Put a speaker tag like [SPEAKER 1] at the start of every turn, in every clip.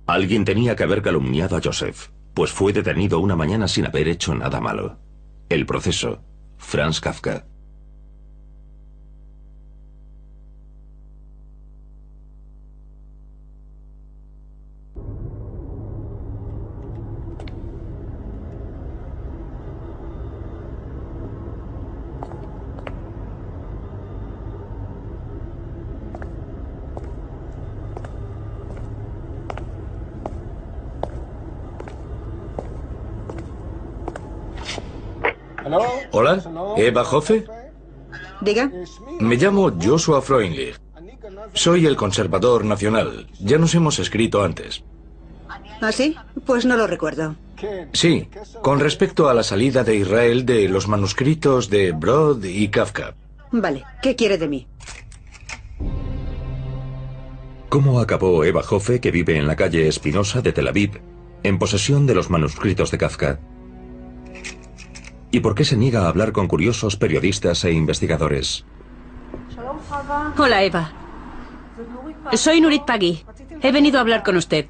[SPEAKER 1] Alguien tenía que haber calumniado a Joseph, pues fue detenido una mañana sin haber hecho nada malo. El proceso. Franz Kafka.
[SPEAKER 2] Hola, Eva Hoffe.
[SPEAKER 3] Diga.
[SPEAKER 2] Me llamo Joshua Freundlich. Soy el conservador nacional. Ya nos hemos escrito antes.
[SPEAKER 3] ¿Ah, sí? Pues no lo recuerdo.
[SPEAKER 2] Sí, con respecto a la salida de Israel de los manuscritos de Brod y Kafka.
[SPEAKER 3] Vale, ¿qué quiere de mí?
[SPEAKER 1] ¿Cómo acabó Eva Hoffe, que vive en la calle Espinosa de Tel Aviv, en posesión de los manuscritos de Kafka? ¿Y por qué se niega a hablar con curiosos periodistas e investigadores?
[SPEAKER 4] Hola, Eva. Soy Nurit Pagui. He venido a hablar con usted.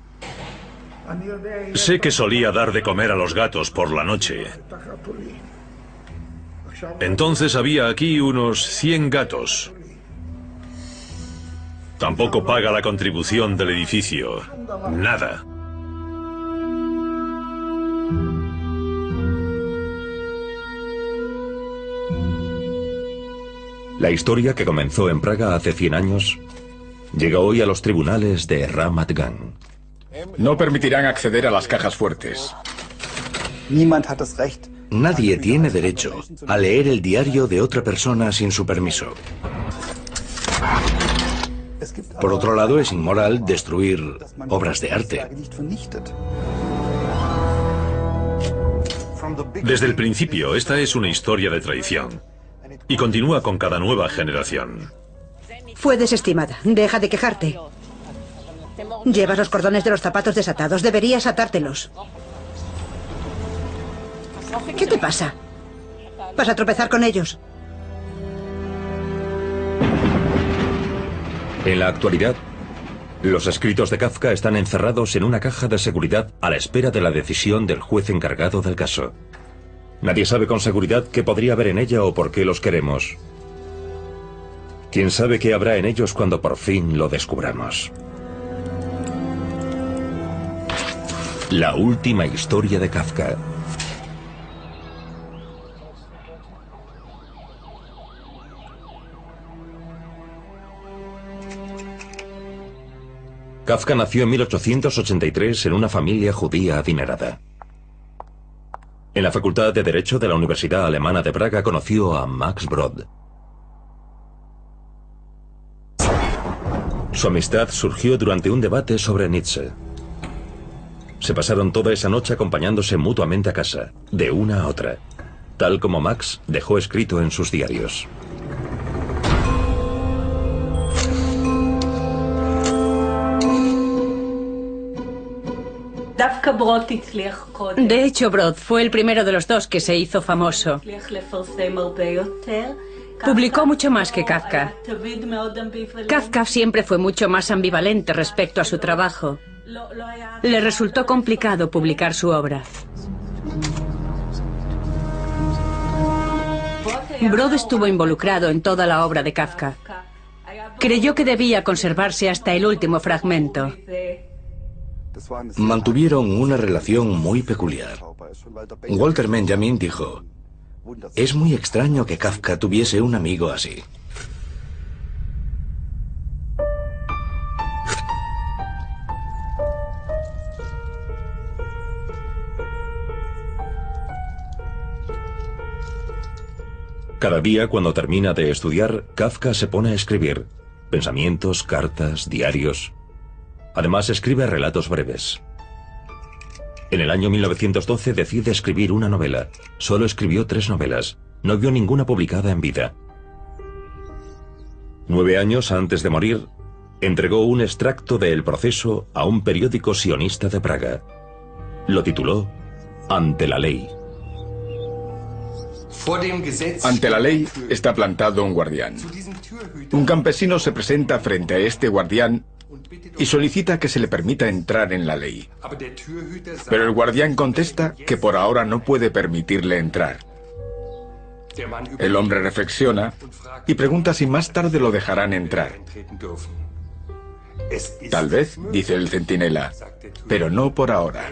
[SPEAKER 5] Sé que solía dar de comer a los gatos por la noche. Entonces había aquí unos 100 gatos. Tampoco paga la contribución del edificio. Nada.
[SPEAKER 1] La historia, que comenzó en Praga hace 100 años, llega hoy a los tribunales de Ramat Gan.
[SPEAKER 6] No permitirán acceder a las cajas fuertes.
[SPEAKER 2] Nadie tiene derecho a leer el diario de otra persona sin su permiso. Por otro lado, es inmoral destruir obras de arte.
[SPEAKER 5] Desde el principio, esta es una historia de traición. Y continúa con cada nueva generación.
[SPEAKER 3] Fue desestimada. Deja de quejarte. Llevas los cordones de los zapatos desatados. Deberías atártelos. ¿Qué te pasa? ¿Vas a tropezar con ellos?
[SPEAKER 1] En la actualidad, los escritos de Kafka están encerrados en una caja de seguridad a la espera de la decisión del juez encargado del caso. Nadie sabe con seguridad qué podría haber en ella o por qué los queremos. ¿Quién sabe qué habrá en ellos cuando por fin lo descubramos? La última historia de Kafka. Kafka nació en 1883 en una familia judía adinerada. En la Facultad de Derecho de la Universidad Alemana de Praga conoció a Max Brod. Su amistad surgió durante un debate sobre Nietzsche. Se pasaron toda esa noche acompañándose mutuamente a casa, de una a otra, tal como Max dejó escrito en sus diarios.
[SPEAKER 4] De hecho, Brod fue el primero de los dos que se hizo famoso. Publicó mucho más que Kafka. Kafka siempre fue mucho más ambivalente respecto a su trabajo. Le resultó complicado publicar su obra. Brod estuvo involucrado en toda la obra de Kafka. Creyó que debía conservarse hasta el último fragmento.
[SPEAKER 2] Mantuvieron una relación muy peculiar. Walter Benjamin dijo: "Es muy extraño que Kafka tuviese un amigo así".
[SPEAKER 1] Cada día, cuando termina de estudiar, Kafka se pone a escribir pensamientos, cartas, diarios. Además, escribe relatos breves. En el año 1912 decide escribir una novela. Solo escribió 3 novelas. No vio ninguna publicada en vida. 9 años antes de morir, entregó un extracto de El Proceso a un periódico sionista de Praga. Lo tituló Ante la ley.
[SPEAKER 6] Ante la ley está plantado un guardián. Un campesino se presenta frente a este guardián y solicita que se le permita entrar en la ley. Pero el guardián contesta que por ahora no puede permitirle entrar. El hombre reflexiona y pregunta si más tarde lo dejarán entrar. Tal vez, dice el centinela, pero no por ahora.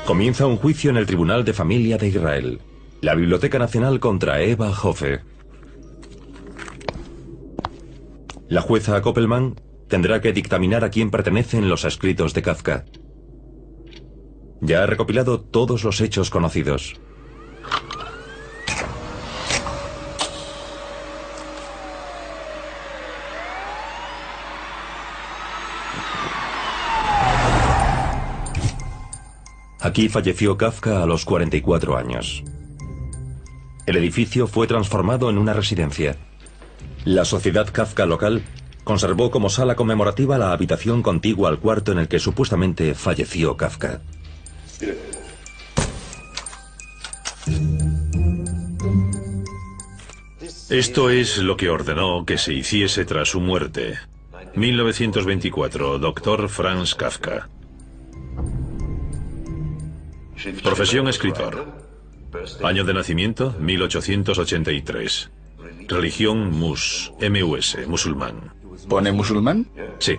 [SPEAKER 1] Comienza un juicio en el Tribunal de Familia de Israel. La Biblioteca Nacional contra Eva Hofe. La jueza Koppelman tendrá que dictaminar a quién pertenecen los escritos de Kafka. Ya ha recopilado todos los hechos conocidos. Aquí falleció Kafka a los 44 años. El edificio fue transformado en una residencia. La sociedad Kafka local conservó como sala conmemorativa la habitación contigua al cuarto en el que supuestamente falleció Kafka.
[SPEAKER 5] Esto es lo que ordenó que se hiciese tras su muerte. 1924, Dr. Franz Kafka. Profesión escritor. Año de nacimiento, 1883. Religión mus, M-U-S, musulmán.
[SPEAKER 6] ¿Pone musulmán?
[SPEAKER 5] Sí.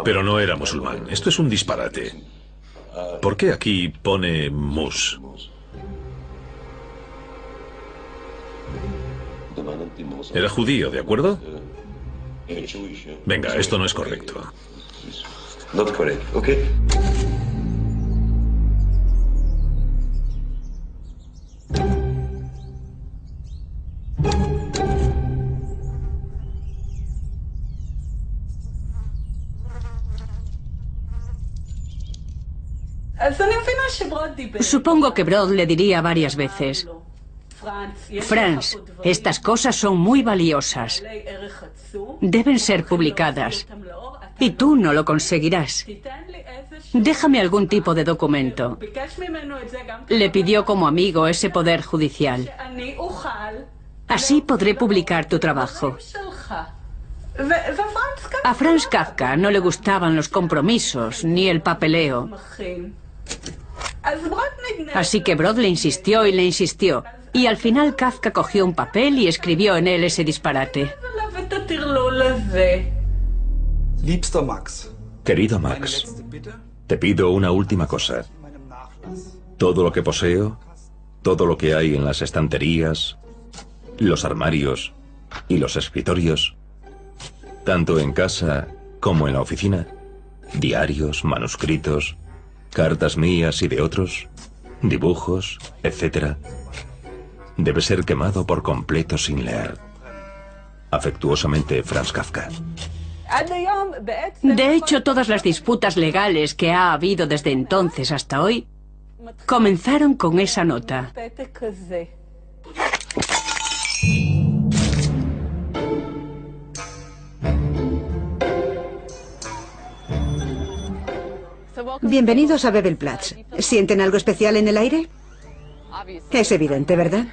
[SPEAKER 5] Pero no era musulmán. Esto es un disparate. ¿Por qué aquí pone mus? Era judío, ¿de acuerdo? Venga, esto no es correcto.
[SPEAKER 7] Not correct, okay?
[SPEAKER 4] Supongo que Brod le diría varias veces: Franz, estas cosas son muy valiosas. Deben ser publicadas. Y tú no lo conseguirás. Déjame algún tipo de documento. Le pidió como amigo ese poder judicial. Así podré publicar tu trabajo. A Franz Kafka no le gustaban los compromisos ni el papeleo. Así que Brod le insistió y le insistió. Y al final Kafka cogió un papel y escribió en él ese disparate.
[SPEAKER 1] Querido Max, te pido una última cosa. Todo lo que poseo, todo lo que hay en las estanterías, los armarios y los escritorios, tanto en casa como en la oficina, diarios, manuscritos, cartas mías y de otros, dibujos, etc., debe ser quemado por completo sin leer. Afectuosamente, Franz Kafka.
[SPEAKER 4] De hecho, todas las disputas legales que ha habido desde entonces hasta hoy comenzaron con esa nota.
[SPEAKER 3] Bienvenidos a Bebelplatz. ¿Sienten algo especial en el aire? Es evidente, ¿verdad?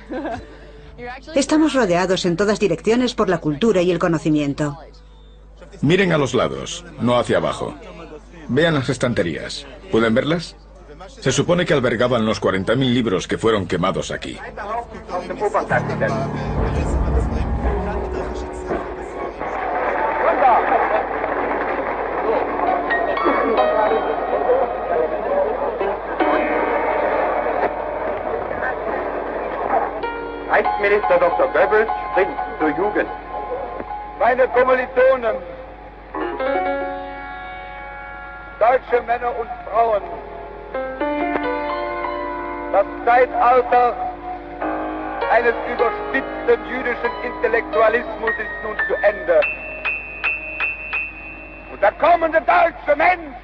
[SPEAKER 3] Estamos rodeados en todas direcciones por la cultura y el conocimiento.
[SPEAKER 6] Miren a los lados, no hacia abajo. Vean las estanterías. ¿Pueden verlas? Se supone que albergaban los 40.000 libros que fueron quemados aquí.
[SPEAKER 8] Reichsminister Dr. Goebbels spricht zur Jugend. Meine Kommilitonen, deutsche Männer und Frauen, das Zeitalter eines überspitzten jüdischen Intellektualismus ist nun zu Ende. Und der kommende deutsche Mensch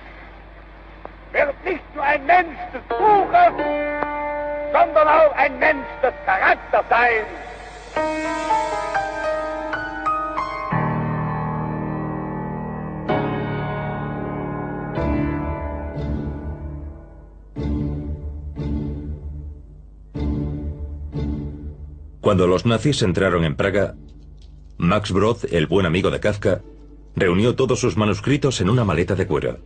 [SPEAKER 8] wird nicht nur ein Mensch des Buches, sondern auch ein Mensch des Charakters sein.
[SPEAKER 1] Cuando los nazis entraron en Praga, Max Brod, el buen amigo de Kafka, reunió todos sus manuscritos en una maleta de cuero.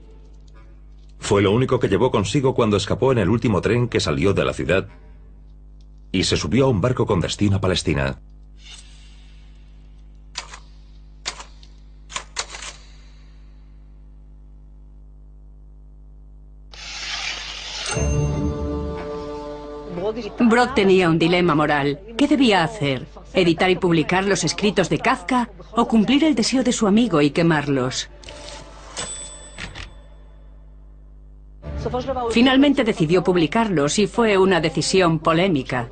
[SPEAKER 1] Fue lo único que llevó consigo cuando escapó en el último tren que salió de la ciudad y se subió a un barco con destino a Palestina.
[SPEAKER 4] Brod tenía un dilema moral. ¿Qué debía hacer? ¿Editar y publicar los escritos de Kafka o cumplir el deseo de su amigo y quemarlos? Finalmente decidió publicarlos y fue una decisión polémica.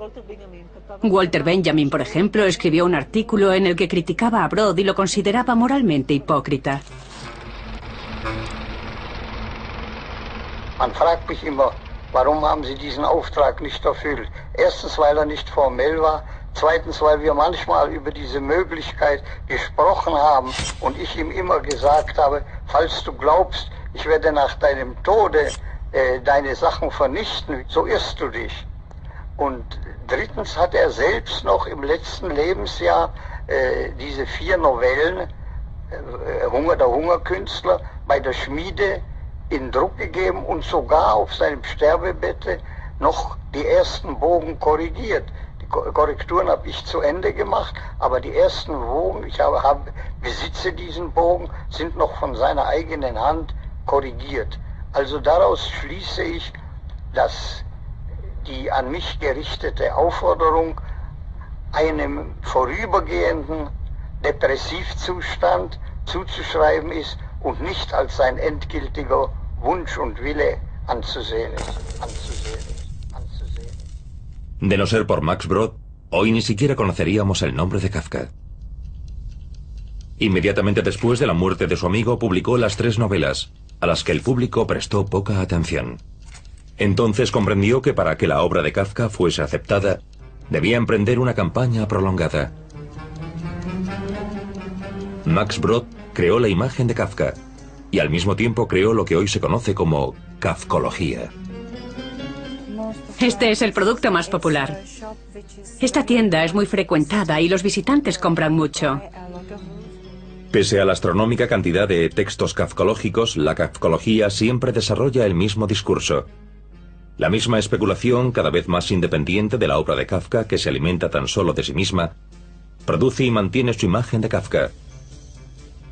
[SPEAKER 4] Walter Benjamin, por ejemplo, escribió un artículo en el que criticaba a Brod y lo consideraba moralmente hipócrita.
[SPEAKER 9] Man fragt mich immer, warum haben Sie diesen Auftrag nicht erfüllt? Erstens, weil nicht formell war. Zweitens, weil wir manchmal über diese Möglichkeit gesprochen haben und ich ihm immer gesagt habe, falls du glaubst, ich werde nach deinem Tode deine Sachen vernichten, so irrst du dich. Und drittens hat er selbst noch im letzten Lebensjahr diese 4 Novellen, der Hungerkünstler, bei der Schmiede in Druck gegeben und sogar auf seinem Sterbebette noch die ersten Bogen korrigiert. Die Korrekturen habe ich zu Ende gemacht, aber die ersten Bogen, ich besitze diesen Bogen, sind noch von seiner eigenen Hand korrigiert. Also daraus schließe ich, dass die an mich gerichtete Aufforderung einem vorübergehenden Depressivzustand zuzuschreiben ist und nicht als sein endgültiger Wunsch und Wille anzusehen ist.
[SPEAKER 1] De no ser por Max Brod, hoy ni siquiera conoceríamos el nombre de Kafka. Inmediatamente después de la muerte de su amigo, publicó las 3 novelas, a las que el público prestó poca atención. Entonces comprendió que para que la obra de Kafka fuese aceptada, debía emprender una campaña prolongada. Max Brod creó la imagen de Kafka y al mismo tiempo creó lo que hoy se conoce como kafkología.
[SPEAKER 4] Este es el producto más popular. Esta tienda es muy frecuentada y los visitantes compran mucho.
[SPEAKER 1] Pese a la astronómica cantidad de textos kafkológicos, la kafkología siempre desarrolla el mismo discurso. La misma especulación, cada vez más independiente de la obra de Kafka, que se alimenta tan solo de sí misma, produce y mantiene su imagen de Kafka.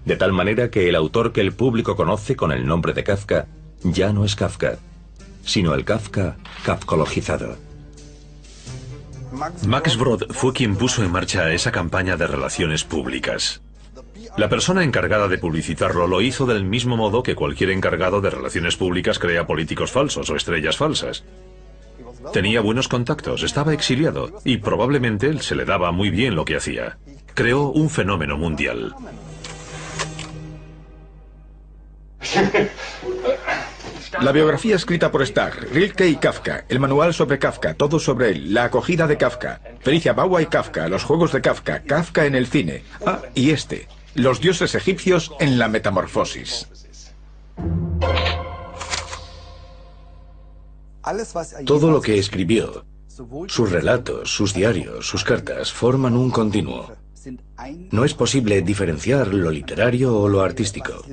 [SPEAKER 1] De tal manera que el autor que el público conoce con el nombre de Kafka ya no es Kafka, sino el Kafka kafkologizado.
[SPEAKER 5] Max Brod fue quien puso en marcha esa campaña de relaciones públicas. La persona encargada de publicitarlo lo hizo del mismo modo que cualquier encargado de relaciones públicas crea políticos falsos o estrellas falsas. Tenía buenos contactos, estaba exiliado y probablemente se le daba muy bien lo que hacía. Creó un fenómeno mundial.
[SPEAKER 6] La biografía escrita por Stagg, Rilke y Kafka, el manual sobre Kafka, todo sobre él, la acogida de Kafka, Felicia Bawa y Kafka, los juegos de Kafka, Kafka en el cine. Ah, y los dioses egipcios en la metamorfosis.
[SPEAKER 2] Todo lo que escribió, sus relatos, sus diarios, sus cartas, forman un continuo. No es posible diferenciar lo literario o lo artístico.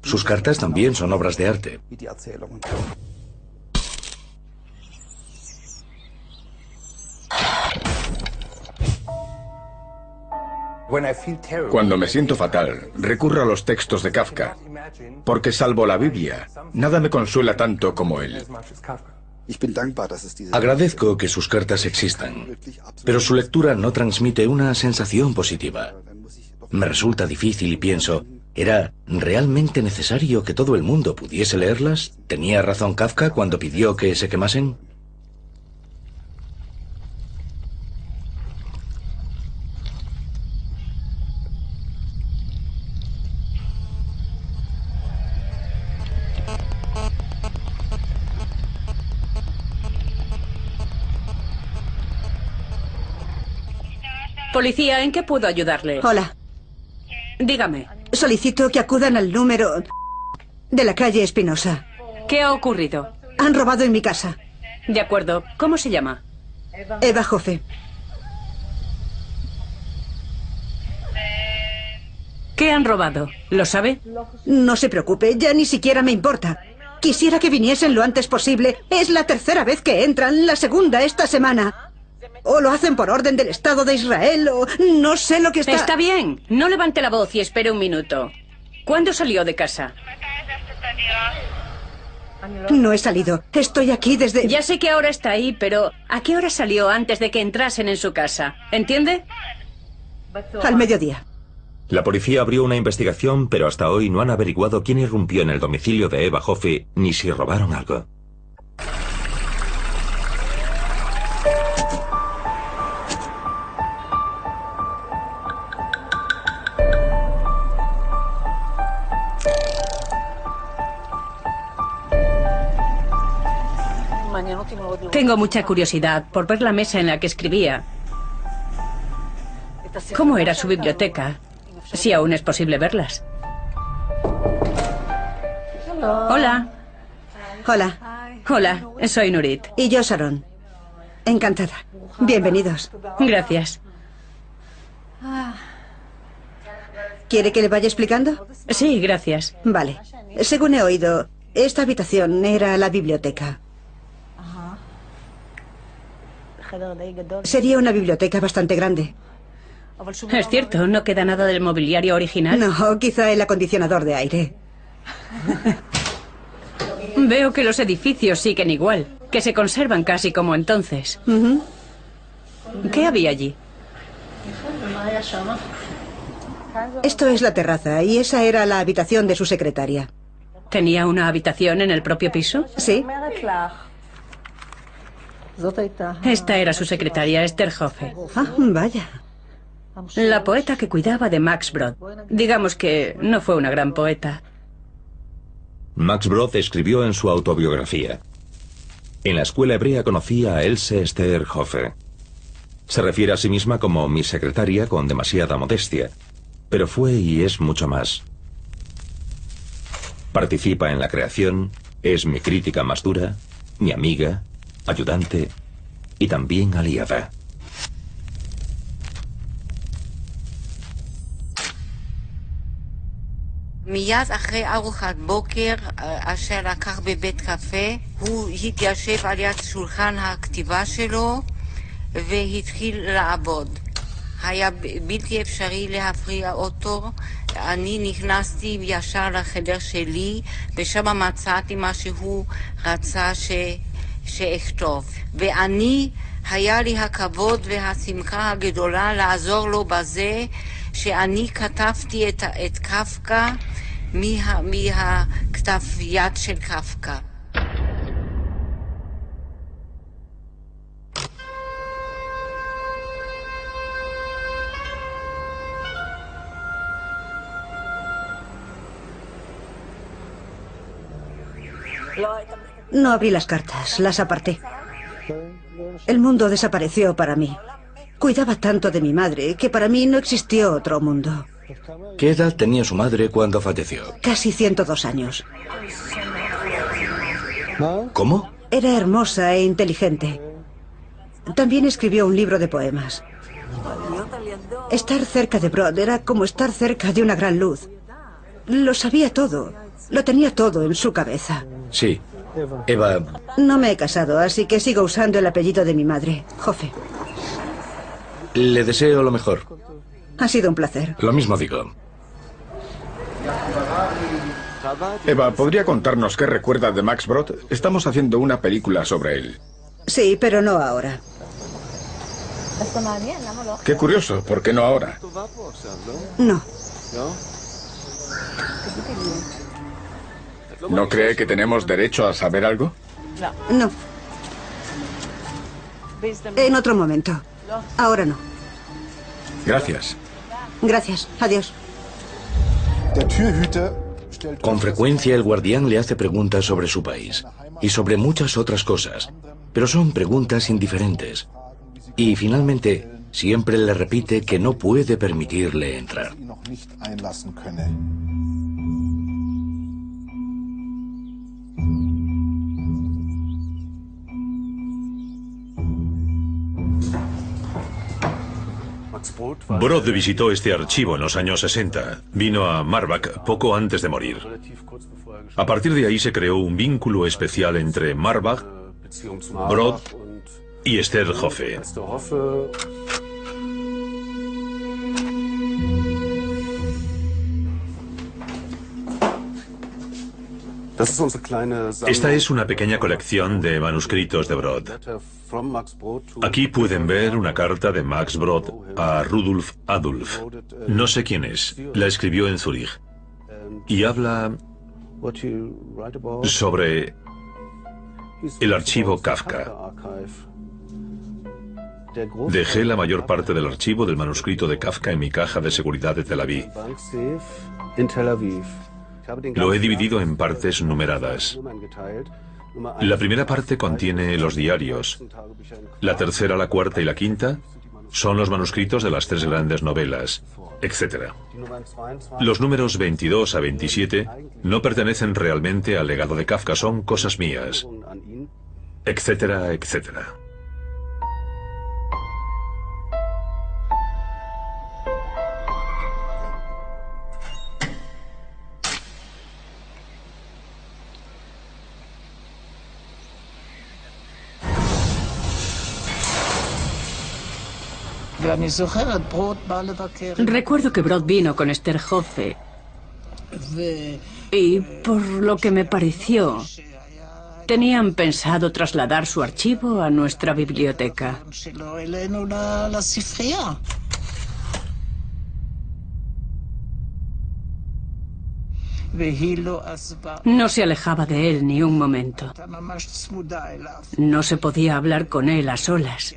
[SPEAKER 2] Sus cartas también son obras de arte.
[SPEAKER 6] Cuando me siento fatal, recurro a los textos de Kafka, porque salvo la Biblia, nada me consuela tanto como él.
[SPEAKER 2] Agradezco que sus cartas existan, pero su lectura no transmite una sensación positiva. Me resulta difícil y pienso, ¿era realmente necesario que todo el mundo pudiese leerlas? ¿Tenía razón Kafka cuando pidió que se quemasen?
[SPEAKER 4] Policía, ¿en qué puedo ayudarle?
[SPEAKER 3] Hola.
[SPEAKER 4] Dígame.
[SPEAKER 3] Solicito que acudan al número de la calle Espinosa.
[SPEAKER 4] ¿Qué ha ocurrido?
[SPEAKER 3] Han robado en mi casa.
[SPEAKER 4] De acuerdo. ¿Cómo se llama?
[SPEAKER 3] Eva Joffe.
[SPEAKER 4] ¿Qué han robado? ¿Lo sabe?
[SPEAKER 3] No se preocupe, ya ni siquiera me importa. Quisiera que viniesen lo antes posible. Es la tercera vez que entran, la segunda esta semana. O lo hacen por orden del Estado de Israel, o no sé lo que está...
[SPEAKER 4] Está bien. No levante la voz y espere un minuto. ¿Cuándo salió de casa?
[SPEAKER 3] No he salido. Estoy aquí desde...
[SPEAKER 4] Ya sé que ahora está ahí, pero ¿a qué hora salió antes de que entrasen en su casa? ¿Entiende?
[SPEAKER 3] Al mediodía.
[SPEAKER 1] La policía abrió una investigación, pero hasta hoy no han averiguado quién irrumpió en el domicilio de Eva Joffe, ni si robaron algo.
[SPEAKER 4] Tengo mucha curiosidad por ver la mesa en la que escribía. ¿Cómo era su biblioteca? Si aún es posible verlas. Hola.
[SPEAKER 3] Hola.
[SPEAKER 4] Hola, soy Nurit.
[SPEAKER 3] Y yo, Sharon. Encantada. Bienvenidos.
[SPEAKER 4] Gracias.
[SPEAKER 3] ¿Quiere que le vaya explicando?
[SPEAKER 4] Sí, gracias.
[SPEAKER 3] Vale. Según he oído, esta habitación era la biblioteca. Sería una biblioteca bastante grande.
[SPEAKER 4] Es cierto, ¿no queda nada del mobiliario original?
[SPEAKER 3] No, quizá el acondicionador de aire.
[SPEAKER 4] Veo que los edificios siguen igual, que se conservan casi como entonces. ¿Qué había allí?
[SPEAKER 3] Esto es la terraza y esa era la habitación de su secretaria.
[SPEAKER 4] ¿Tenía una habitación en el propio piso?
[SPEAKER 3] Sí.
[SPEAKER 4] Esta era su secretaria, Esther Joffe.
[SPEAKER 3] Ah, vaya.
[SPEAKER 4] La poeta que cuidaba de Max Brod. Digamos que no fue una gran poeta.
[SPEAKER 1] Max Brod escribió en su autobiografía: en la escuela hebrea conocí a Else Esther Joffe. Se refiere a sí misma como mi secretaria con demasiada modestia, pero fue y es mucho más. Participa en la creación, es mi crítica más dura, mi amiga, ayudante y también aliada.
[SPEAKER 10] מיד אחרי ארוחת בוקר אשר לקח בבית קפה, הוא התיישב על יד שולחן הכתיבה שלו והתחיל לעבוד. היה בלתי אפשרי להפריע אותו. אני נכנסתי ישר לחדר שלי ושם מצאתי מה שהוא רצה שאכתוב. ואני, היה לי הכבוד והשמחה הגדולה לעזור לו בזה שאני כתבתי את קפקא מהכתב יד של קפקא.
[SPEAKER 3] No abrí las cartas, las aparté. El mundo desapareció para mí. Cuidaba tanto de mi madre que para mí no existió otro mundo.
[SPEAKER 2] ¿Qué edad tenía su madre cuando falleció?
[SPEAKER 3] Casi 102 años.
[SPEAKER 2] ¿Cómo?
[SPEAKER 3] Era hermosa e inteligente. También escribió un libro de poemas. Estar cerca de Brod era como estar cerca de una gran luz. Lo sabía todo. Lo tenía todo en su cabeza.
[SPEAKER 2] Sí. Eva...
[SPEAKER 3] No me he casado, así que sigo usando el apellido de mi madre, Joffe.
[SPEAKER 2] Le deseo lo mejor.
[SPEAKER 3] Ha sido un placer.
[SPEAKER 2] Lo mismo digo.
[SPEAKER 6] Eva, ¿podría contarnos qué recuerda de Max Brod? Estamos haciendo una película sobre él.
[SPEAKER 3] Sí, pero no ahora.
[SPEAKER 6] Qué curioso, ¿por qué no ahora?
[SPEAKER 3] No.
[SPEAKER 6] ¿No cree que tenemos derecho a saber algo?
[SPEAKER 3] No. En otro momento. Ahora no.
[SPEAKER 6] Gracias.
[SPEAKER 3] Gracias. Adiós.
[SPEAKER 2] Con frecuencia el guardián le hace preguntas sobre su país y sobre muchas otras cosas, pero son preguntas indiferentes. Y finalmente, siempre le repite que no puede permitirle entrar.
[SPEAKER 5] Brod visitó este archivo en los años 60. Vino a Marbach poco antes de morir. A partir de ahí se creó un vínculo especial entre Marbach, Brod y Esther Hoffe. Esta es una pequeña colección de manuscritos de Brod. Aquí pueden ver una carta de Max Brod a Rudolf Adolf. No sé quién es. La escribió en Zúrich. Y habla sobre el archivo Kafka. Dejé la mayor parte del archivo del manuscrito de Kafka en mi caja de seguridad de Tel Aviv. Lo he dividido en partes numeradas. La primera parte contiene los diarios. La tercera, la cuarta y la quinta son los manuscritos de las 3 grandes novelas, etc. Los números 22 a 27 no pertenecen realmente al legado de Kafka, son cosas mías, etcétera, etcétera.
[SPEAKER 4] Recuerdo que Brod vino con Esther Hoffe y, por lo que me pareció, tenían pensado trasladar su archivo a nuestra biblioteca. No se alejaba de él ni un momento. No se podía hablar con él a solas.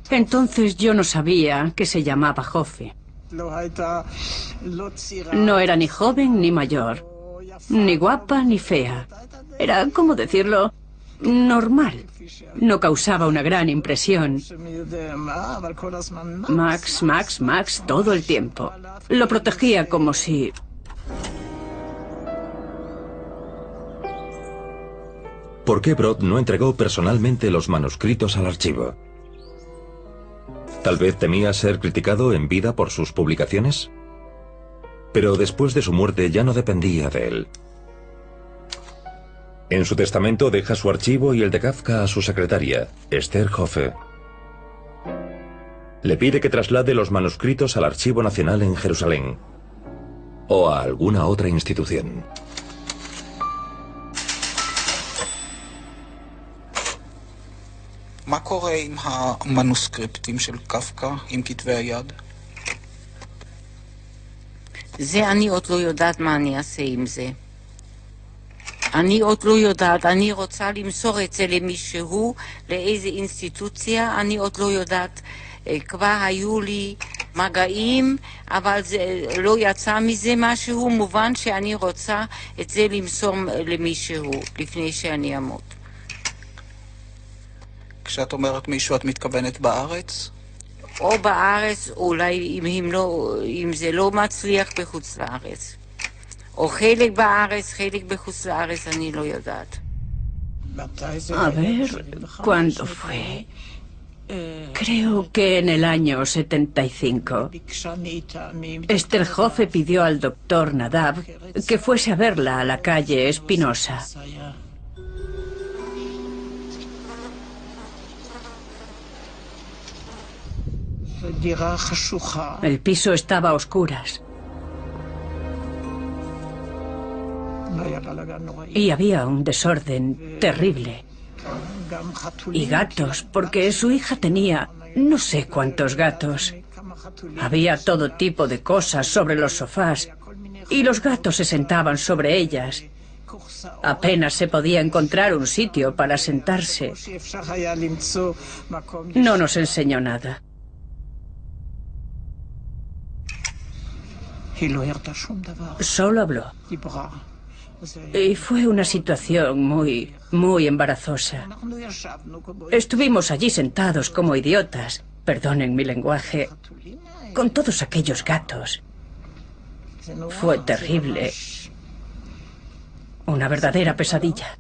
[SPEAKER 4] Entonces yo no sabía que se llamaba Hoffe. No era ni joven ni mayor, ni guapa ni fea. Era, ¿cómo decirlo?, normal. No causaba una gran impresión. Max, Max, Max, todo el tiempo. Lo protegía como si...
[SPEAKER 1] ¿Por qué Brod no entregó personalmente los manuscritos al archivo? ¿Tal vez temía ser criticado en vida por sus publicaciones? Pero después de su muerte ya no dependía de él. En su testamento deja su archivo y el de Kafka a su secretaria, Esther Hoffe. Le pide que traslade los manuscritos al Archivo Nacional en Jerusalén o a alguna otra institución.
[SPEAKER 11] מה קורה עם המנוסקריפטים של קפקא, עם כתבי היד?
[SPEAKER 10] זה אני עוד לא יודעת מה אני אעשה עם זה. אני עוד לא יודעת, אני רוצה למסור את זה למישהו, לאיזה אינסטיטוציה, אני עוד לא יודעת. כבר היו לי מגעים, אבל זה לא יצא מזה משהו, מובן שאני רוצה את זה למסור למישהו, לפני שאני אמות.
[SPEAKER 11] כשאת אומרת מישהו, את מתכוונת בארץ?
[SPEAKER 10] או בארץ, אולי אם זה לא מצליח בחוץ לארץ. או חלק בארץ, חלק בחוץ לארץ, אני לא יודעת.
[SPEAKER 4] A ver, ¿cuándo fue? Creo que en el año 75. Esther Hoffe pidió al doctor Nadav que fuese a verla a la calle Espinosa. El piso estaba a oscuras. Y había un desorden terrible. Y gatos, porque su hija tenía no sé cuántos gatos. Había todo tipo de cosas sobre los sofás y los gatos se sentaban sobre ellas. Apenas se podía encontrar un sitio para sentarse. No nos enseñó nada. Solo habló. Y fue una situación muy embarazosa. Estuvimos allí sentados como idiotas Perdonen mi lenguaje, con todos aquellos gatos. Fue terrible. Una verdadera pesadilla.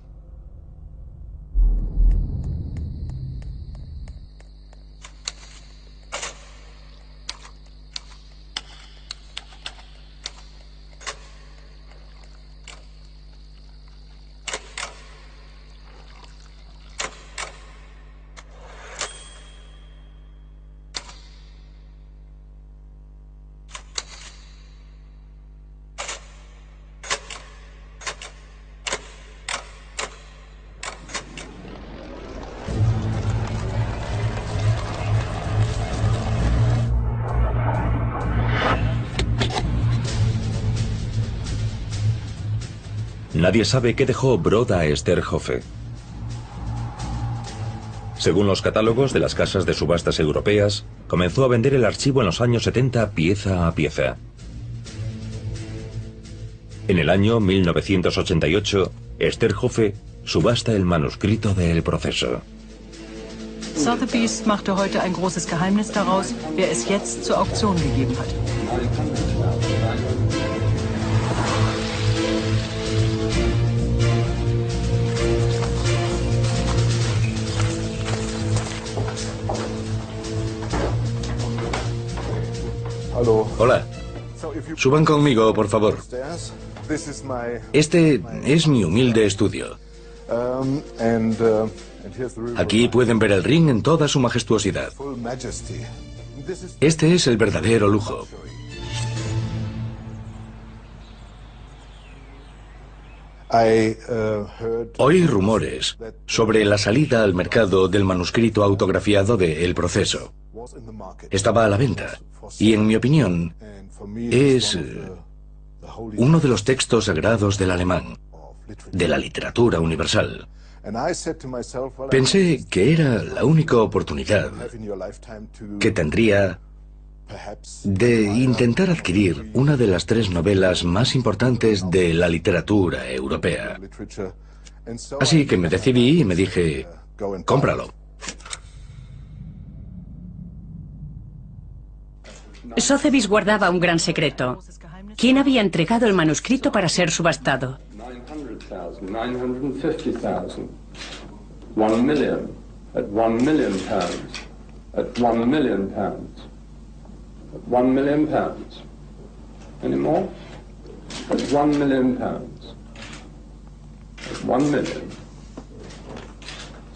[SPEAKER 1] Nadie sabe qué dejó Brod a Esther Hoffe. Según los catálogos de las casas de subastas europeas, comenzó a vender el archivo en los años 70 pieza a pieza. En el año 1988, Esther Hoffe subasta el manuscrito de El Proceso.
[SPEAKER 12] Sotheby's machte heute ein großes Geheimnis daraus, wer es jetzt zur Auktion gegeben hat.
[SPEAKER 2] Hola. Suban conmigo, por favor. Este es mi humilde estudio. Aquí pueden ver el ring en toda su majestuosidad. Este es el verdadero lujo. Oí rumores sobre la salida al mercado del manuscrito autografiado de El Proceso. Estaba a la venta y, en mi opinión, es uno de los textos sagrados del alemán, de la literatura universal. Pensé que era la única oportunidad que tendría de intentar adquirir una de las 3 novelas más importantes de la literatura europea. Así que me decidí y me dije, cómpralo.
[SPEAKER 4] Sotheby's guardaba un gran secreto. ¿Quién había entregado el manuscrito para ser subastado?
[SPEAKER 13] 950,000. 1 million. At 1 million pounds. At 1 million pounds. At 1 million pounds. Any more? At 1 million pounds. At 1 million.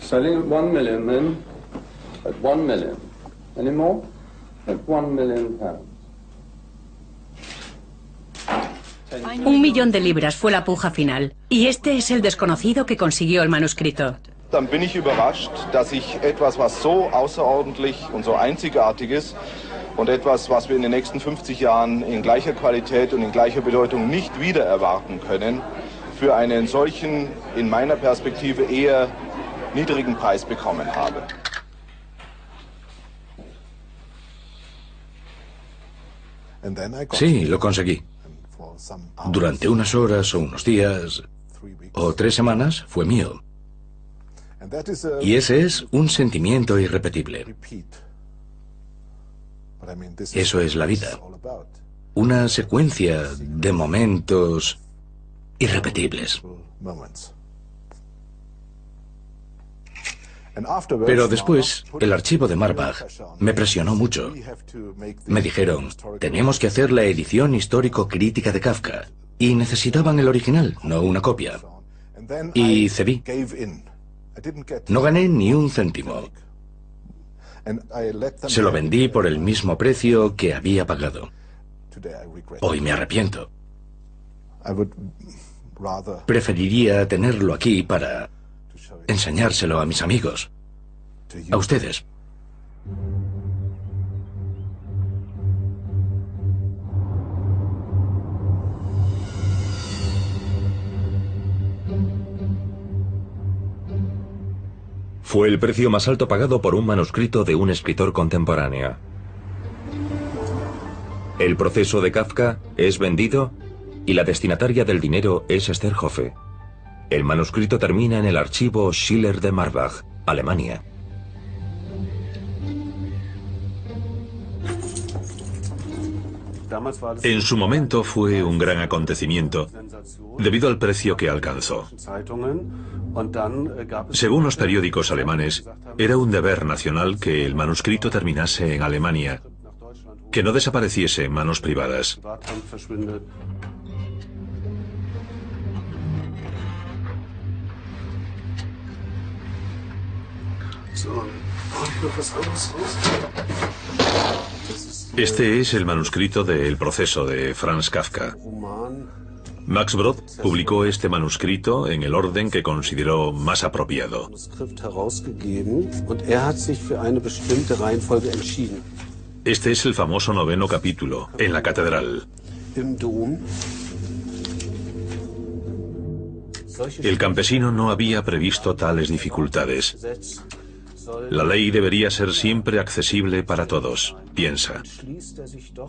[SPEAKER 13] Selling at 1 million then. At 1 million. Any more? At 1 million pounds.
[SPEAKER 4] 1 millón de libras fue la puja final. Y este es el desconocido que consiguió el manuscrito.
[SPEAKER 14] Dann bin ich überrascht, dass ich etwas, was so außerordentlich und so einzigartig ist und etwas, was wir in den nächsten 50 Jahren in gleicher Qualität und in gleicher Bedeutung nicht wieder erwarten können, für einen solchen, in meiner Perspektive eher niedrigen Preis bekommen habe.
[SPEAKER 2] Sí, lo conseguí. Durante unas horas o unos días o 3 semanas fue mío. Y ese es un sentimiento irrepetible. Eso es la vida. Una secuencia de momentos irrepetibles. Pero después, el archivo de Marbach me presionó mucho. Me dijeron, tenemos que hacer la edición histórico-crítica de Kafka. Y necesitaban el original, no una copia. Y cedí. No gané ni un céntimo. Se lo vendí por el mismo precio que había pagado. Hoy me arrepiento. Preferiría tenerlo aquí para enseñárselo a mis amigos, a ustedes.
[SPEAKER 1] Fue el precio más alto pagado por un manuscrito de un escritor contemporáneo. El proceso de Kafka es vendido y la destinataria del dinero es Esther Hoffe. El manuscrito termina en el archivo Schiller de Marbach, Alemania.
[SPEAKER 5] En su momento fue un gran acontecimiento, debido al precio que alcanzó. Según los periódicos alemanes, era un deber nacional que el manuscrito terminase en Alemania, que no desapareciese en manos privadas. Este es el manuscrito de El proceso de Franz Kafka. Max Brod publicó este manuscrito en el orden que consideró más apropiado. Este es el famoso 9º capítulo, en la catedral. El campesino no había previsto tales dificultades. La ley debería ser siempre accesible para todos, piensa.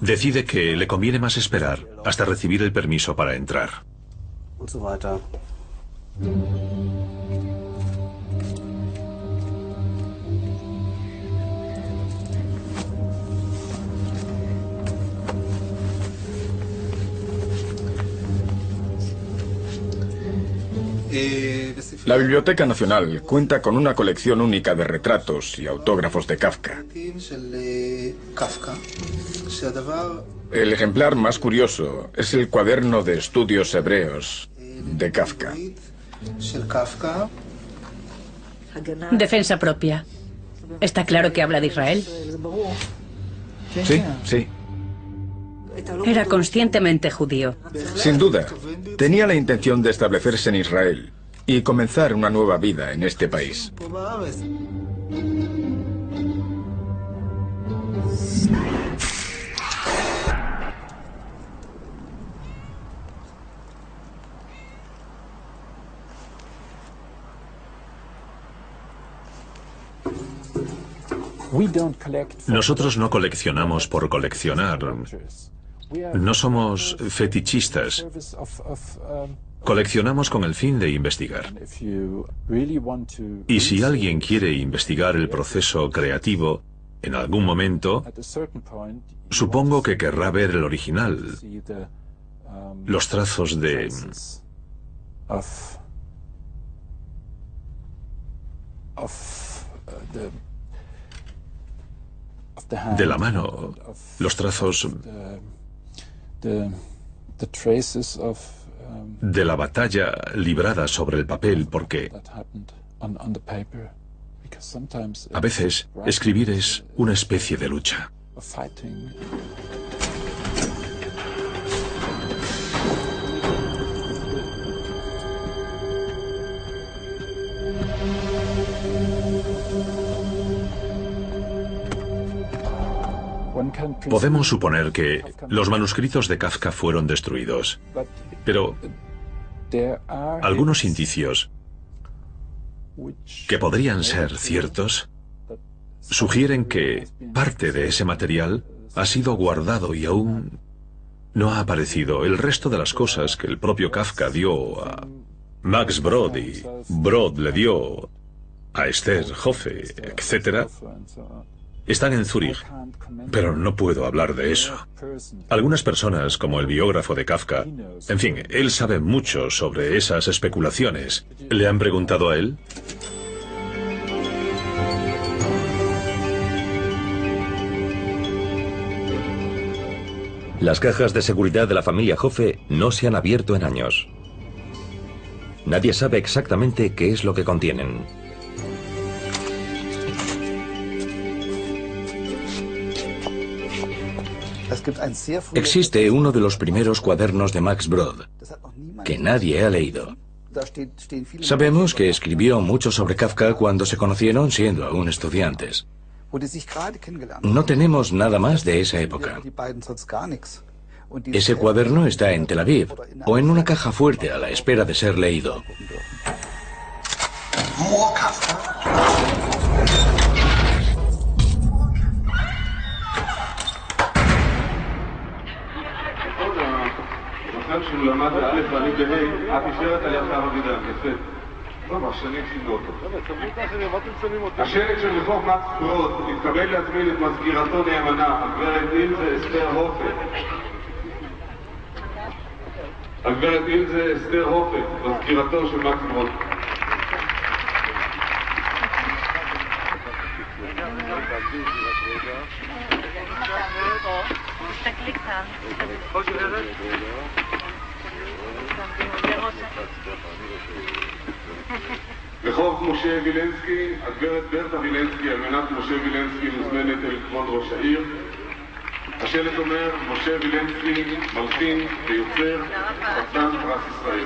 [SPEAKER 5] Decide que le conviene más esperar hasta recibir el permiso para entrar.
[SPEAKER 6] La Biblioteca Nacional cuenta con una colección única de retratos y autógrafos de Kafka. El ejemplar más curioso es el cuaderno de estudios hebreos de Kafka.
[SPEAKER 4] Defensa propia. ¿Está claro que habla de Israel?
[SPEAKER 6] Sí, sí.
[SPEAKER 4] Era conscientemente judío.
[SPEAKER 6] Sin duda, tenía la intención de establecerse en Israel y comenzar una nueva vida en este país.
[SPEAKER 5] Nosotros no coleccionamos por coleccionar. No somos fetichistas. Coleccionamos con el fin de investigar. Y si alguien quiere investigar el proceso creativo, en algún momento, supongo que querrá ver el original, los trazos de la mano, los trazos de la batalla librada sobre el papel, porque a veces escribir es una especie de lucha. Podemos suponer que los manuscritos de Kafka fueron destruidos, pero algunos indicios que podrían ser ciertos sugieren que parte de ese material ha sido guardado y aún no ha aparecido. El resto de las cosas que el propio Kafka dio a Max Brod y Brod le dio a Esther Hoffe, etc., están en Zúrich, pero no puedo hablar de eso. Algunas personas, como el biógrafo de Kafka, en fin, él sabe mucho sobre esas especulaciones. ¿Le han preguntado a él?
[SPEAKER 1] Las cajas de seguridad de la familia Hoffe no se han abierto en años. Nadie sabe exactamente qué es lo que contienen.
[SPEAKER 2] Existe uno de los primeros cuadernos de Max Brod, que nadie ha leído. Sabemos que escribió mucho sobre Kafka cuando se conocieron siendo aún estudiantes. No tenemos nada más de esa época. Ese cuaderno está en Tel Aviv, o en una caja fuerte a la espera de ser leído.
[SPEAKER 13] כשהוא למד באלף ואני בה' את נשארת על יד המדינה, יפה. לא, השנים שינו אותו. השלט של רחוב מקס ברוד מתכבד להזמין את מזכירתו נאמנה, הגברת אילזה אסתר הופה. הגברת אילזה אסתר הופה, מזכירתו של מקס ברוד. רחוב משה וילנסקי, הגברת ברטה וילנסקי, אלמנת משה וילנסקי, מוזמנת אל כבוד ראש העיר. השלט אומר, משה וילנסקי, מלחין ויוצר, חתן פרס ישראל.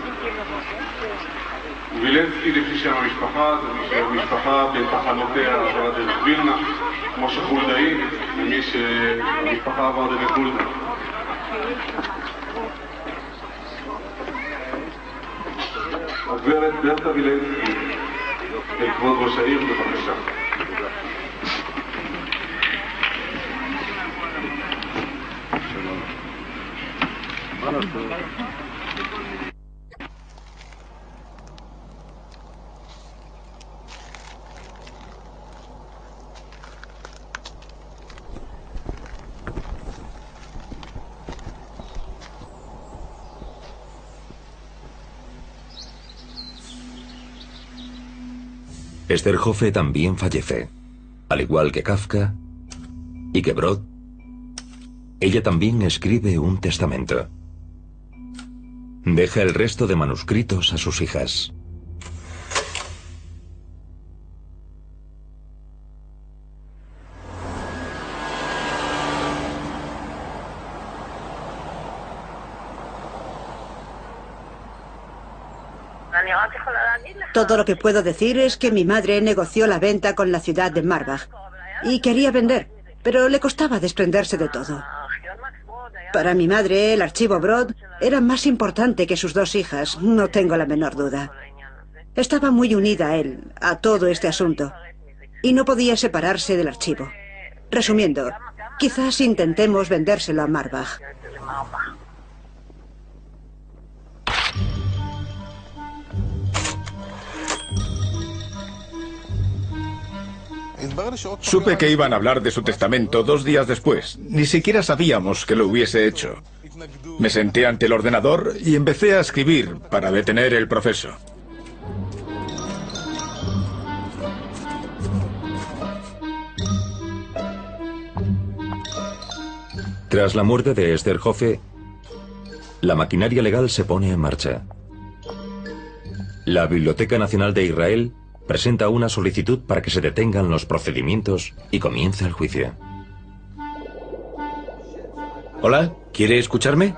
[SPEAKER 13] וילנסקי לפי שם המשפחה, זה משפחה בתחנותיה עברה דרך וילנה, כמו שחולדאי, למי שהמשפחה עברה דרך וילנה. הגברת ברטה וילנסקי, אל כבוד ראש העיר, בבקשה.
[SPEAKER 1] Esther Hoffe también fallece, al igual que Kafka y que Brod. Ella también escribe un testamento. Deja el resto de manuscritos a sus hijas.
[SPEAKER 3] Todo lo que puedo decir es que mi madre negoció la venta con la ciudad de Marbach y quería vender, pero le costaba desprenderse de todo. Para mi madre, el archivo Brod era más importante que sus dos hijas, no tengo la menor duda. Estaba muy unida a él, a todo este asunto, y no podía separarse del archivo. Resumiendo, quizás intentemos vendérselo a Marbach.
[SPEAKER 6] Supe que iban a hablar de su testamento 2 días después. Ni siquiera sabíamos que lo hubiese hecho. Me senté ante el ordenador y empecé a escribir para detener el proceso.
[SPEAKER 1] Tras la muerte de Esther Hoffe, la maquinaria legal se pone en marcha. La Biblioteca Nacional de Israel presenta una solicitud para que se detengan los procedimientos y comience el juicio.
[SPEAKER 2] Hola, ¿quiere escucharme?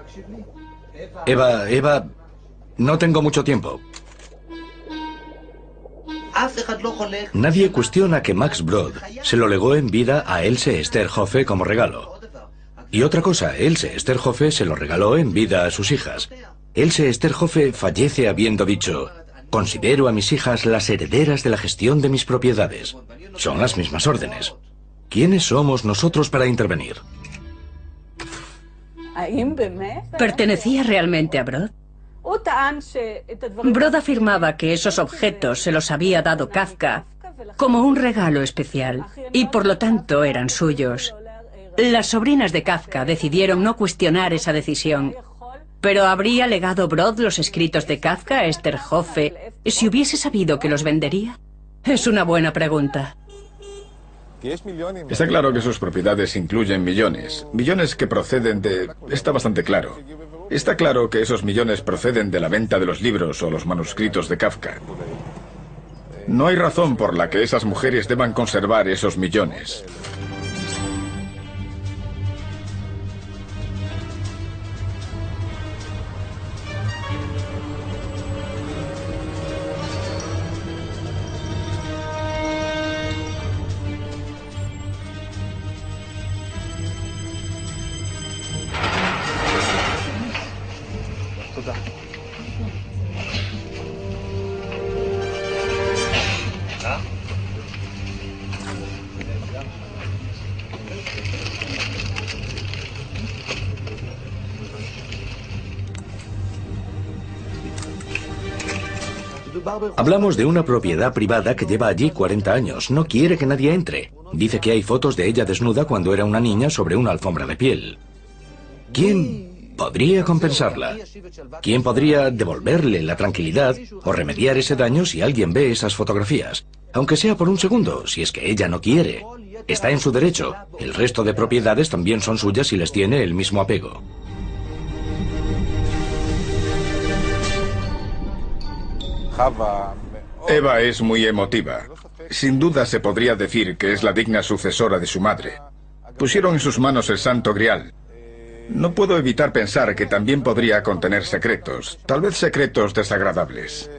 [SPEAKER 2] Eva, no tengo mucho tiempo. Nadie cuestiona que Max Brod se lo legó en vida a Else Esther Hoffe como regalo. Y otra cosa, Else Esther Hoffe se lo regaló en vida a sus hijas. Else Esther Hoffe fallece habiendo dicho: considero a mis hijas las herederas de la gestión de mis propiedades. Son las mismas órdenes. ¿Quiénes somos nosotros para intervenir?
[SPEAKER 4] ¿Pertenecía realmente a Brod? Brod afirmaba que esos objetos se los había dado Kafka como un regalo especial y por lo tanto eran suyos. Las sobrinas de Kafka decidieron no cuestionar esa decisión. ¿Pero habría legado Brod los escritos de Kafka a Esther Hoffe si hubiese sabido que los vendería? Es una buena pregunta.
[SPEAKER 6] Está claro que sus propiedades incluyen millones. Millones que proceden de... Está bastante claro. Está claro que esos millones proceden de la venta de los libros o los manuscritos de Kafka. No hay razón por la que esas mujeres deban conservar esos millones.
[SPEAKER 2] Hablamos de una propiedad privada que lleva allí 40 años. No quiere que nadie entre. Dice que hay fotos de ella desnuda cuando era una niña sobre una alfombra de piel. ¿Quién podría compensarla. ¿Quién podría devolverle la tranquilidad o remediar ese daño si alguien ve esas fotografías? Aunque sea por un segundo, si es que ella no quiere. Está en su derecho. El resto de propiedades también son suyas y les tiene el mismo apego.
[SPEAKER 6] Eva es muy emotiva. Sin duda se podría decir que es la digna sucesora de su madre. Pusieron en sus manos el Santo Grial. No puedo evitar pensar que también podría contener secretos, tal vez secretos desagradables.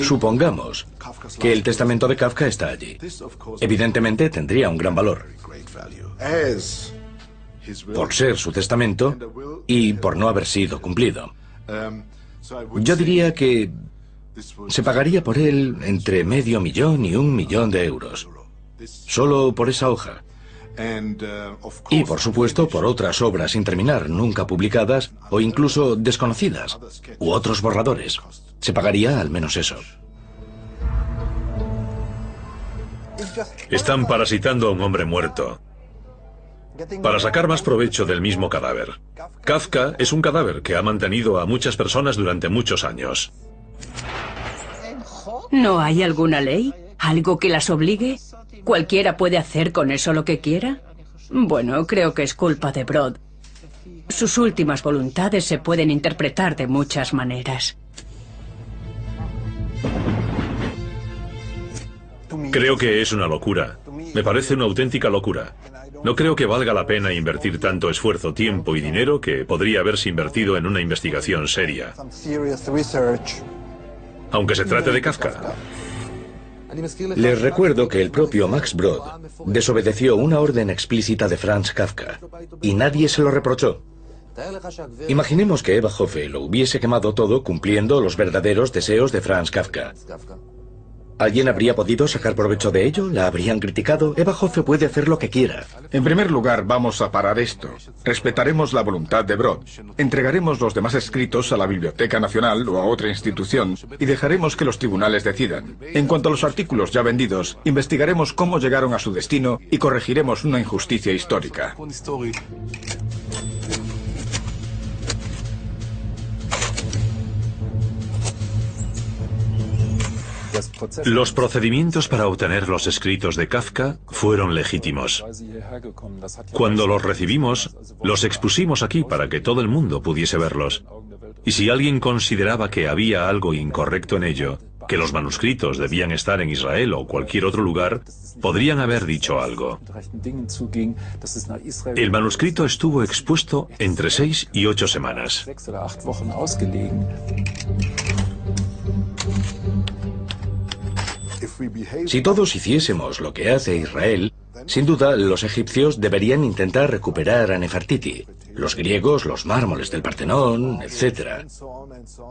[SPEAKER 2] Supongamos que el testamento de Kafka está allí. Evidentemente tendría un gran valor. Por ser su testamento y por no haber sido cumplido. Yo diría que se pagaría por él entre $500,000 y $1 millón de euros. Solo por esa hoja. Y por supuesto por otras obras sin terminar, nunca publicadas o incluso desconocidas, u otros borradores. Se pagaría al menos eso.
[SPEAKER 5] Están parasitando a un hombre muerto para sacar más provecho del mismo cadáver. Kafka es un cadáver que ha mantenido a muchas personas durante muchos años.
[SPEAKER 4] ¿No hay alguna ley? ¿Algo que las obligue? ¿Cualquiera puede hacer con eso lo que quiera? Bueno, creo que es culpa de Brod. Sus últimas voluntades se pueden interpretar de muchas maneras.
[SPEAKER 5] Creo que es una locura. Me parece una auténtica locura. No creo que valga la pena invertir tanto esfuerzo, tiempo y dinero que podría haberse invertido en una investigación seria. Aunque se trate de Kafka.
[SPEAKER 2] Les recuerdo que el propio Max Brod desobedeció una orden explícita de Franz Kafka y nadie se lo reprochó. Imaginemos que Eva Hoffe lo hubiese quemado todo cumpliendo los verdaderos deseos de Franz Kafka. ¿Alguien habría podido sacar provecho de ello? ¿La habrían criticado? Eva Hoffe puede hacer lo que quiera.
[SPEAKER 6] En primer lugar, vamos a parar esto. Respetaremos la voluntad de Brod. Entregaremos los demás escritos a la Biblioteca Nacional o a otra institución y dejaremos que los tribunales decidan. En cuanto a los artículos ya vendidos, investigaremos cómo llegaron a su destino y corregiremos una injusticia histórica.
[SPEAKER 5] Los procedimientos para obtener los escritos de Kafka fueron legítimos. Cuando los recibimos, los expusimos aquí para que todo el mundo pudiese verlos. Y si alguien consideraba que había algo incorrecto en ello, que los manuscritos debían estar en Israel o cualquier otro lugar, podrían haber dicho algo. El manuscrito estuvo expuesto entre 6 y 8 semanas.
[SPEAKER 2] Si todos hiciésemos lo que hace Israel, sin duda los egipcios deberían intentar recuperar a Nefertiti, los griegos los mármoles del Partenón, etc.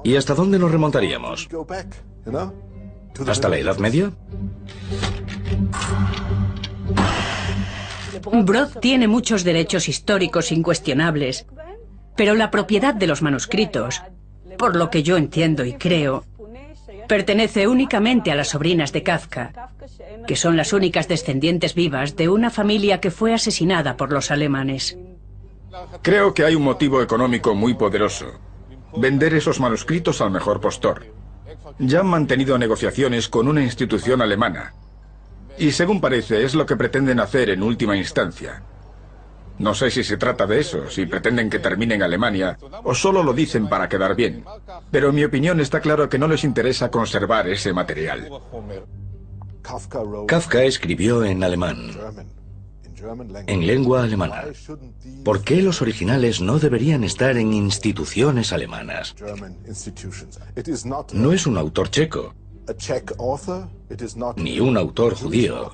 [SPEAKER 2] ¿Y hasta dónde nos remontaríamos? ¿Hasta la Edad Media?
[SPEAKER 4] Brod tiene muchos derechos históricos incuestionables, pero la propiedad de los manuscritos, por lo que yo entiendo y creo, pertenece únicamente a las sobrinas de Kafka, que son las únicas descendientes vivas de una familia que fue asesinada por los alemanes.
[SPEAKER 6] Creo que hay un motivo económico muy poderoso. Vender esos manuscritos al mejor postor. Ya han mantenido negociaciones con una institución alemana. Y según parece, es lo que pretenden hacer en última instancia. No sé si se trata de eso, si pretenden que termine en Alemania, o solo lo dicen para quedar bien. Pero en mi opinión está claro que no les interesa conservar ese material.
[SPEAKER 2] Kafka escribió en alemán, en lengua alemana. ¿Por qué los originales no deberían estar en instituciones alemanas? No es un autor checo, ni un autor judío.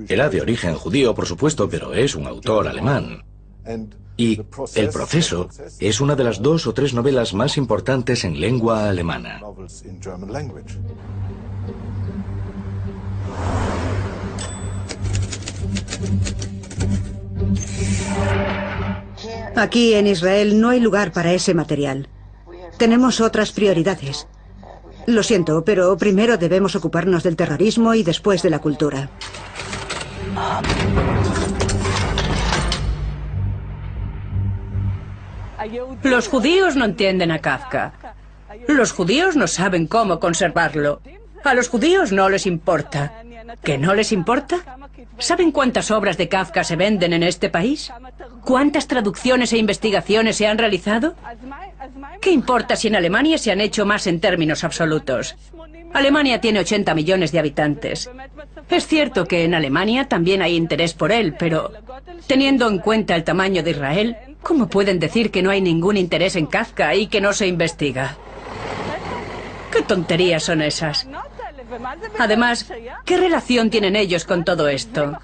[SPEAKER 2] Era de origen judío, por supuesto, pero es un autor alemán. Y El proceso es una de las 2 o 3 novelas más importantes en lengua alemana.
[SPEAKER 3] Aquí en Israel no hay lugar para ese material. Tenemos otras prioridades. Lo siento, pero primero debemos ocuparnos del terrorismo y después de la cultura.
[SPEAKER 4] Los judíos no entienden a Kafka. Los judíos no saben cómo conservarlo. A los judíos no les importa. ¿Que no les importa? ¿Saben cuántas obras de Kafka se venden en este país? ¿Cuántas traducciones e investigaciones se han realizado? ¿Qué importa si en Alemania se han hecho más en términos absolutos? Alemania tiene 80 millones de habitantes. Es cierto que en Alemania también hay interés por él, pero teniendo en cuenta el tamaño de Israel, ¿cómo pueden decir que no hay ningún interés en Kafka y que no se investiga? ¿Qué tonterías son esas? Además, ¿qué relación tienen ellos con todo esto?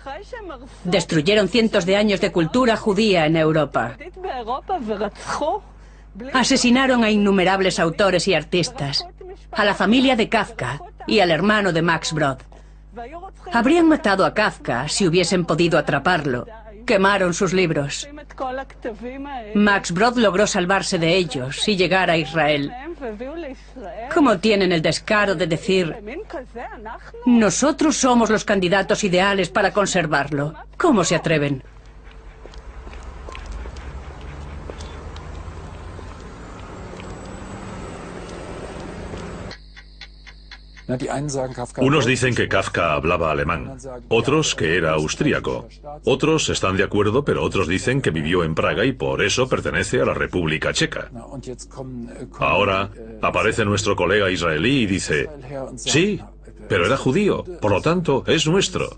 [SPEAKER 4] Destruyeron cientos de años de cultura judía en Europa. Asesinaron a innumerables autores y artistas, a la familia de Kafka y al hermano de Max Brod. Habrían matado a Kafka si hubiesen podido atraparlo. Quemaron sus libros. Max Brod logró salvarse de ellos y llegar a Israel. ¿Cómo tienen el descaro de decir: nosotros somos los candidatos ideales para conservarlo? ¿Cómo se atreven?
[SPEAKER 5] Unos dicen que Kafka hablaba alemán, otros que era austríaco. Otros están de acuerdo, pero otros dicen que vivió en Praga y por eso pertenece a la República Checa. Ahora aparece nuestro colega israelí y dice: sí, pero era judío, por lo tanto es nuestro.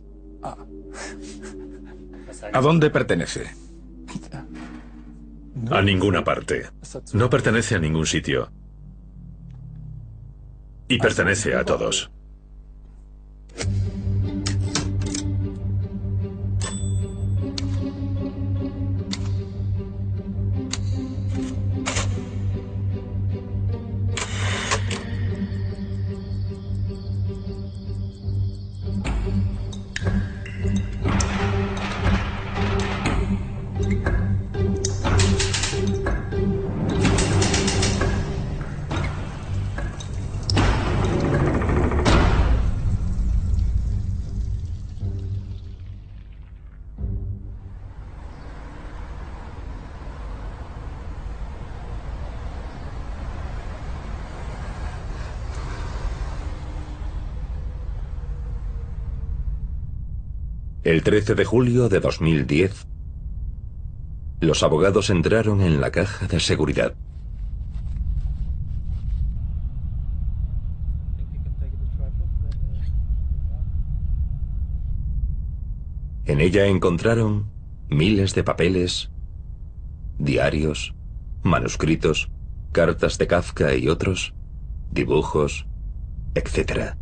[SPEAKER 6] ¿A dónde pertenece?
[SPEAKER 5] A ninguna parte. No pertenece a ningún sitio. Y pertenece a todos.
[SPEAKER 1] El 13 de julio de 2010, los abogados entraron en la caja de seguridad. En ella encontraron miles de papeles, diarios, manuscritos, cartas de Kafka y otros, dibujos, etc.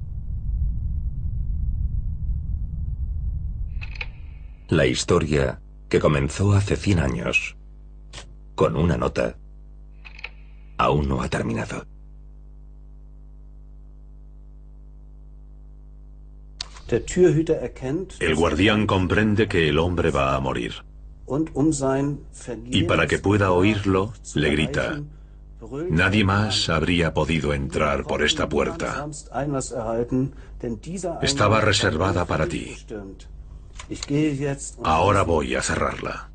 [SPEAKER 1] La historia que comenzó hace 100 años, con una nota, aún no ha terminado.
[SPEAKER 5] El guardián comprende que el hombre va a morir. Y para que pueda oírlo, le grita: nadie más habría podido entrar por esta puerta. Estaba reservada para ti. Ahora voy a cerrarla.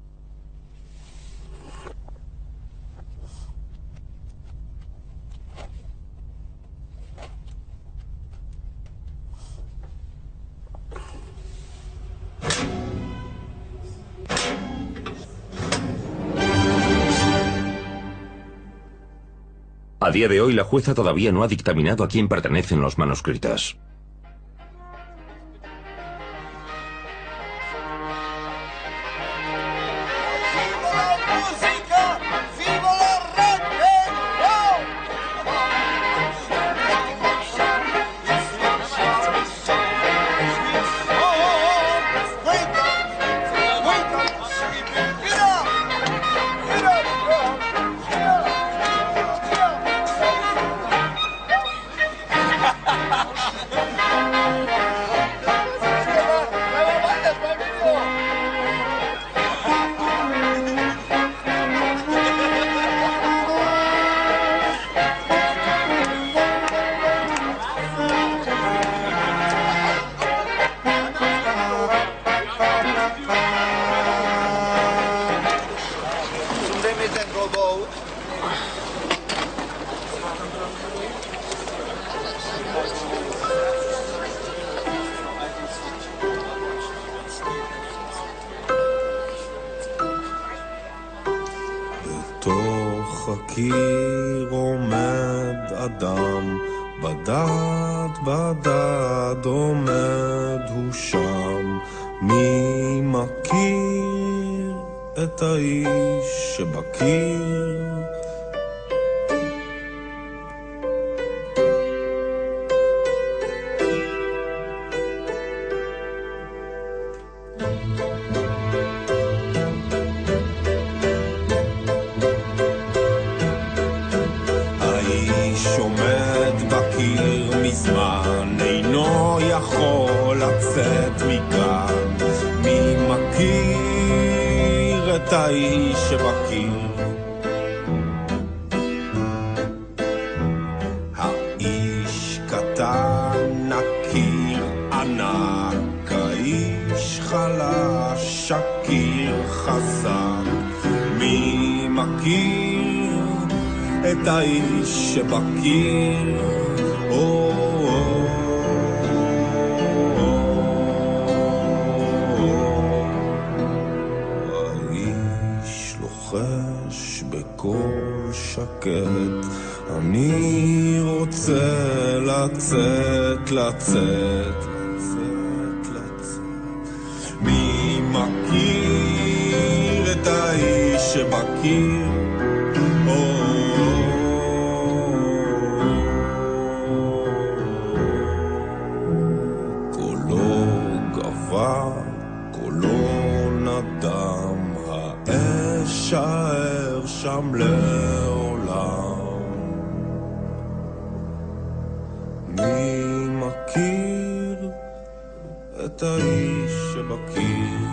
[SPEAKER 1] A día de hoy, la jueza todavía no ha dictaminado a quién pertenecen los manuscritos.
[SPEAKER 15] בתוך הקיר עומד אדם, בדד עומד הוא שם. מי מכיר את האיש שבקיר? האיש עומד בקיר מזמן, אינו יכול לצאת מכאן. מי מכיר את האיש שבקיר? האיש קטן, הקיר ענק, האיש חלש, הקיר חזק. מי מכיר את האיש שבקיר? האיש לוחש בקול שקט, אני רוצה לצאת. מי מכיר את האיש שבקיר? קולו גבה, קולו נדם, האש שער שם לעולם. מי מכיר את האיש שבקיר?